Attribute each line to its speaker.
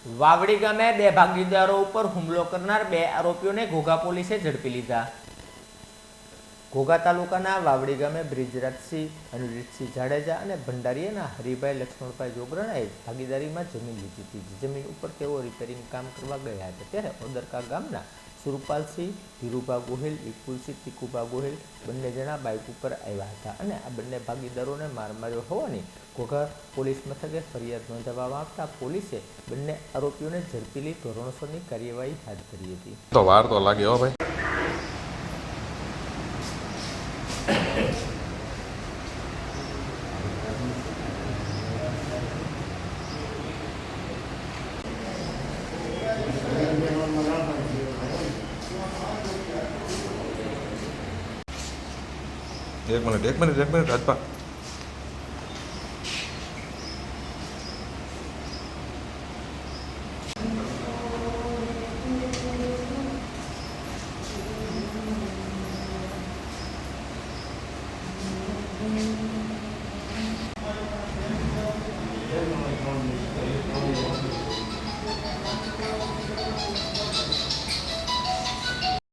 Speaker 1: વાવડી ગામે બે ભાગીદારો ઉપર હુમલો કરનાર બે આરોપીઓને ઘોઘા પોલીસે ઝડપી લીધા। ઘોઘા તાલુકાના વાવડી ગામે બ્રિજરાજસિંહ અનિરુદ્ધસિંહ જાડેજા અને ભંડારીયાના હરિભાઈ લક્ષ્મણભાઈ જોગરાણાએ ભાગીદારીમાં જમીન લીધી હતી। જમીન ઉપર તેઓ રિપેરિંગ કામ કરવા ગયા હતા ત્યારે ઓદરકા ગામના સુરપાલસિંહ, ધીરુભા ગોહિલ, વિપુલસિંહ, ટીકુભા ગોહિલ બંને જણા બાઇક ઉપર આવ્યા હતા અને આ બંને ભાગીદારોને માર માર્યો હોવાની ઘોઘા પોલીસ મથકે ફરિયાદ નોંધાવવામાં આવતા પોલીસે બંને આરોપીઓને ઝડપી લઈ ધોરણસરની કાર્યવાહી હાથ ધરી હતી।
Speaker 2: તો વાર તો લાગે હો ભાઈ। એક મિનિટ રાજપા